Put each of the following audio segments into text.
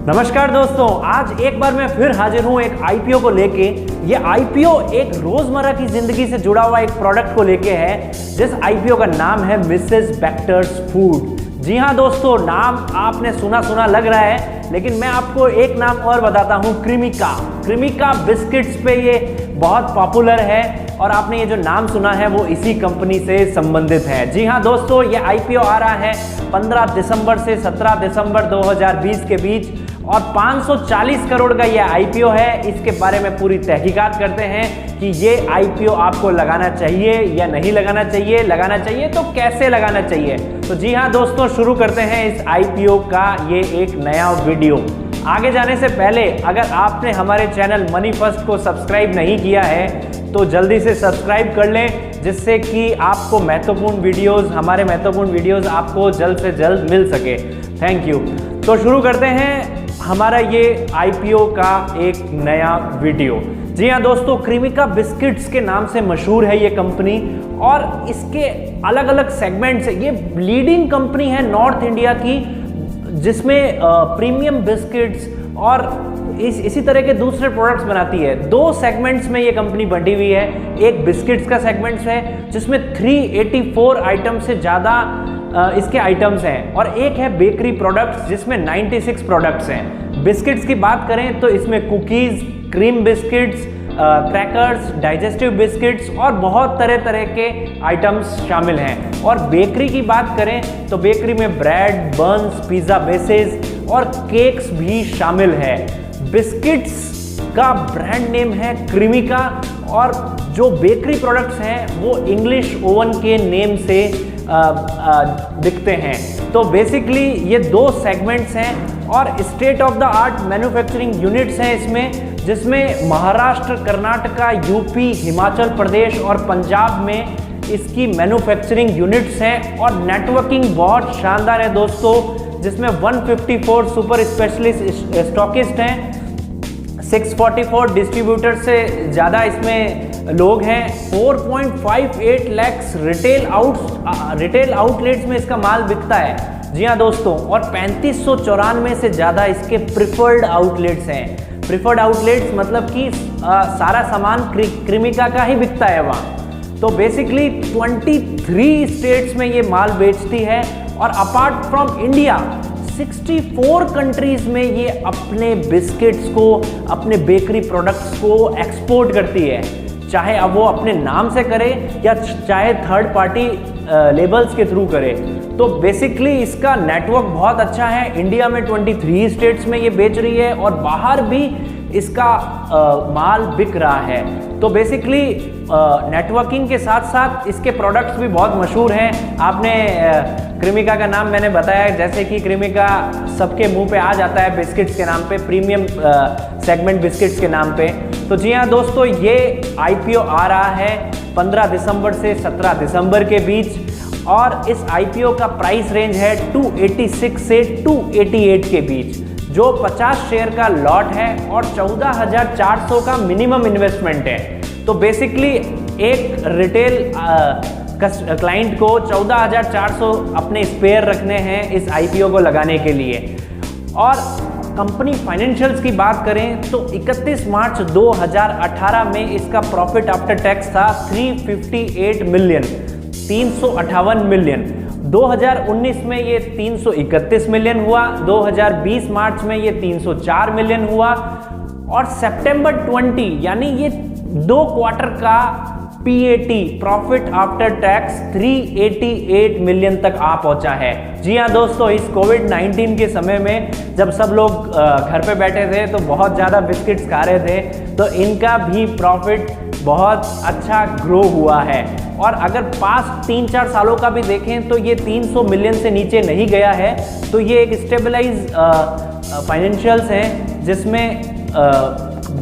नमस्कार दोस्तों, आज एक बार मैं फिर हाजिर हूं एक आईपीओ को लेके। ये आईपीओ एक रोजमर्रा की जिंदगी से जुड़ा हुआ एक प्रोडक्ट को लेके है, जिस आईपीओ का नाम है मिसेस बेक्टर्स फूड। जी हाँ दोस्तों, नाम आपने सुना सुना लग रहा है, लेकिन मैं आपको एक नाम और बताता हूँ, क्रीमिका। क्रीमिका बिस्किट्स पे ये बहुत पॉपुलर है और आपने ये जो नाम सुना है वो इसी कंपनी से संबंधित है। जी हाँ दोस्तों, ये आईपीओ आ रहा है 15 दिसंबर से 17 दिसंबर 2020 के बीच और 540 करोड़ का ये आईपीओ है। इसके बारे में पूरी तहकीकात करते हैं कि ये आईपीओ आपको लगाना चाहिए या नहीं लगाना चाहिए, लगाना चाहिए तो कैसे लगाना चाहिए। तो जी हाँ दोस्तों, शुरू करते हैं इस आईपीओ का ये एक नया वीडियो। आगे जाने से पहले अगर आपने हमारे चैनल मनी फर्स्ट को सब्सक्राइब नहीं किया है तो जल्दी से सब्सक्राइब कर लें, जिससे कि आपको हमारे महत्वपूर्ण वीडियोस आपको जल्द से जल्द मिल सके। Thank you. तो शुरू करते हैं हमारा ये आईपीओ का एक नया वीडियो। जी हाँ दोस्तों, क्रीमिका बिस्किट्स के नाम से मशहूर है ये कंपनी और इसके अलग अलग सेगमेंट्स है। ये लीडिंग कंपनी है नॉर्थ इंडिया की, जिसमें प्रीमियम बिस्किट्स और इसी तरह के दूसरे प्रोडक्ट्स बनाती है। दो सेगमेंट्स में ये कंपनी बंटी हुई है। एक बिस्किट्स का सेगमेंट्स है जिसमें 384 आइटम से ज़्यादा इसके आइटम्स हैं, और एक है बेकरी प्रोडक्ट्स जिसमें 96 प्रोडक्ट्स हैं। बिस्किट्स की बात करें तो इसमें cookies, cream biscuits, crackers, digestive biscuits और बहुत तरह तरह के आइटम्स शामिल हैं। और बेकरी की बात करें तो बेकरी में ब्रेड, बन्स, पिज़्ज़ा बेसेस और केक्स भी शामिल है। बिस्किट्स का ब्रांड नेम है क्रीमिका और जो बेकरी प्रोडक्ट्स हैं वो इंग्लिश ओवन के नेम से दिखते हैं। तो बेसिकली ये दो सेगमेंट्स हैं और state of the art manufacturing units हैं इसमें, जिसमें महाराष्ट्र, कर्नाटका, यूपी, हिमाचल प्रदेश और पंजाब में इसकी मैन्युफैक्चरिंग यूनिट्स हैं। और नेटवर्किंग बहुत शानदार है दोस्तों, जिसमें 154 सुपर स्पेशलिस्ट स्टॉकिस्ट हैं, 644 डिस्ट्रीब्यूटर से ज़्यादा इसमें लोग हैं, 4.58 लाख रिटेल आउटलेट्स में इसका माल बिकता है। जी हाँ दोस्तों, और 3594 से ज़्यादा इसके प्रिफर्ड आउटलेट्स हैं। प्रिफर्ड आउटलेट्स मतलब कि सारा सामान क्रीमिका का ही बिकता है वहाँ। तो बेसिकली 23 स्टेट्स में ये माल बेचती है और अपार्ट फ्रॉम इंडिया 64 कंट्रीज में ये अपने बिस्किट्स को, अपने बेकरी प्रोडक्ट्स को एक्सपोर्ट करती है, चाहे अब वो अपने नाम से करे या चाहे थर्ड पार्टी लेबल्स के थ्रू करे। तो बेसिकली इसका नेटवर्क बहुत अच्छा है। इंडिया में 23 स्टेट्स में ये बेच रही है और बाहर भी इसका माल बिक रहा है। तो बेसिकली नेटवर्किंग के साथ साथ इसके प्रोडक्ट्स भी बहुत मशहूर हैं। आपने क्रीमिका का नाम मैंने बताया, जैसे कि क्रीमिका सबके मुंह पे आ जाता है बिस्किट्स के नाम पे, प्रीमियम सेगमेंट बिस्किट्स के नाम पे। तो जी हाँ दोस्तों, ये आईपीओ आ रहा है 15 दिसंबर से 17 दिसंबर के बीच और इस आईपीओ का प्राइस रेंज है 286 से 288 के बीच, जो 50 शेयर का लॉट है और 14,400 का मिनिमम इन्वेस्टमेंट है। तो बेसिकली एक रिटेल क्लाइंट को 14,400 अपने स्पेयर रखने हैं इस आईपीओ को लगाने के लिए। और कंपनी फाइनेंशियल्स की बात करें तो 31 मार्च 2018 में इसका प्रॉफिट आफ्टर टैक्स था 358 मिलियन, 358 मिलियन। 2019 में ये 331 मिलियन हुआ, 2020 मार्च में ये 304 मिलियन हुआ और सितंबर 20 यानी ये 2 क्वार्टर का PAT, profit after tax 388 million तक आ पहुंचा है। जी हाँ दोस्तों, इस कोविड-19 के समय में जब सब लोग घर पे बैठे थे तो बहुत ज़्यादा बिस्किट्स खा रहे थे, तो इनका भी प्रॉफिट बहुत अच्छा ग्रो हुआ है। और अगर पास्ट 3-4 सालों का भी देखें तो ये 300 मिलियन से नीचे नहीं गया है। तो ये एक स्टेबलाइज फाइनेंशियल्स हैं, जिसमें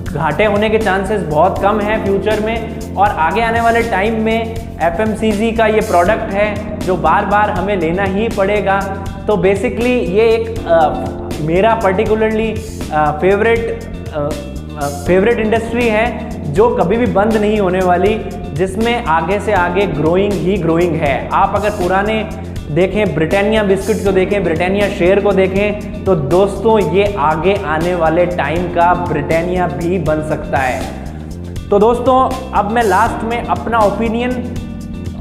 घाटे होने के चांसेस बहुत कम हैं फ्यूचर में। और आगे आने वाले टाइम में एफएमसीजी का ये प्रोडक्ट है जो बार बार हमें लेना ही पड़ेगा। तो बेसिकली ये एक मेरा पर्टिकुलरली फेवरेट इंडस्ट्री है जो कभी भी बंद नहीं होने वाली, जिसमें आगे से आगे ग्रोइंग ही ग्रोइंग है। आप अगर पुराने देखें, ब्रिटानिया बिस्किट को देखें, ब्रिटानिया शेयर को देखें, तो दोस्तों ये आगे आने वाले टाइम का ब्रिटानिया भी बन सकता है। तो दोस्तों अब मैं लास्ट में अपना ओपिनियन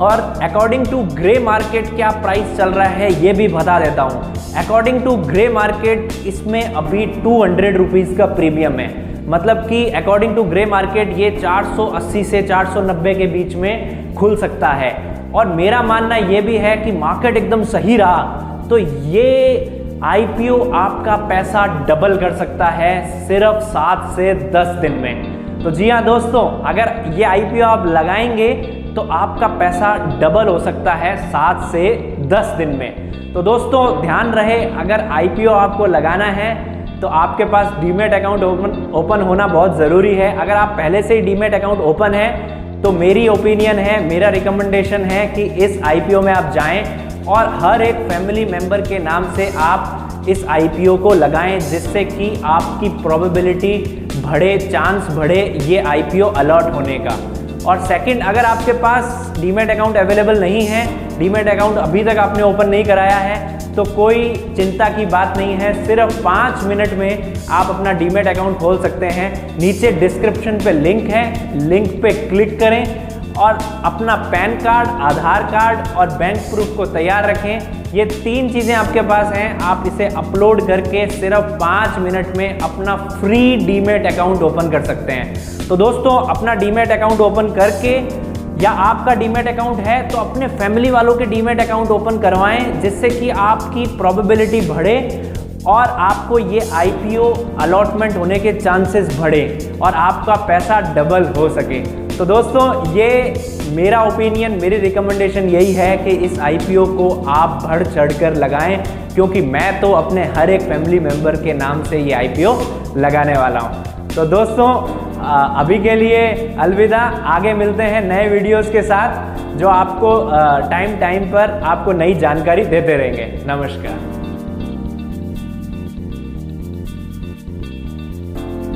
और अकॉर्डिंग टू ग्रे मार्केट क्या प्राइस चल रहा है ये भी बता देता हूँ। अकॉर्डिंग टू ग्रे मार्केट इसमें अभी 200 रुपीज़ का प्रीमियम है, मतलब कि अकॉर्डिंग टू ग्रे मार्केट ये 480 से 490 के बीच में खुल सकता है। और मेरा मानना ये भी है कि मार्केट एकदम सही रहा तो ये आईपीओ आपका पैसा डबल कर सकता है सिर्फ 7 से 10 दिन में। तो जी हाँ दोस्तों, अगर ये आईपीओ आप लगाएंगे तो आपका पैसा डबल हो सकता है 7 से 10 दिन में। तो दोस्तों ध्यान रहे, अगर आईपीओ आपको लगाना है तो आपके पास डीमैट अकाउंट ओपन होना बहुत ज़रूरी है। अगर आप पहले से ही डीमैट अकाउंट ओपन है तो मेरी ओपिनियन है, मेरा रिकमेंडेशन है कि इस आईपीओ में आप जाएं और हर एक फैमिली मेंबर के नाम से आप इस आईपीओ को लगाएं, जिससे कि आपकी प्रोबेबिलिटी बढ़े, चांस बढ़े ये आईपीओ अलॉट होने का। और सेकंड, अगर आपके पास डीमैट अकाउंट अवेलेबल नहीं है, डीमैट अकाउंट अभी तक आपने ओपन नहीं कराया है, तो कोई चिंता की बात नहीं है। सिर्फ 5 मिनट में आप अपना डीमैट अकाउंट खोल सकते हैं। नीचे डिस्क्रिप्शन पे लिंक है, लिंक पे क्लिक करें और अपना पैन कार्ड, आधार कार्ड और बैंक प्रूफ को तैयार रखें। ये 3 चीज़ें आपके पास हैं, आप इसे अपलोड करके सिर्फ 5 मिनट में अपना फ्री डीमैट अकाउंट ओपन कर सकते हैं। तो दोस्तों अपना डीमैट अकाउंट ओपन करके, या आपका डीमैट अकाउंट है तो अपने फैमिली वालों के डीमैट अकाउंट ओपन करवाएं, जिससे कि आपकी प्रोबेबिलिटी बढ़े और आपको ये आईपीओ अलॉटमेंट होने के चांसेस बढ़े और आपका पैसा डबल हो सके। तो दोस्तों ये मेरा ओपिनियन, मेरी रिकमेंडेशन यही है कि इस आईपीओ को आप बढ़ चढ़कर लगाएं, क्योंकि मैं तो अपने हर एक फैमिली मेंबर के नाम से ये आईपीओ लगाने वाला हूँ। तो दोस्तों अभी के लिए अलविदा, आगे मिलते हैं नए वीडियोस के साथ जो आपको टाइम पर आपको नई जानकारी देते रहेंगे। नमस्कार।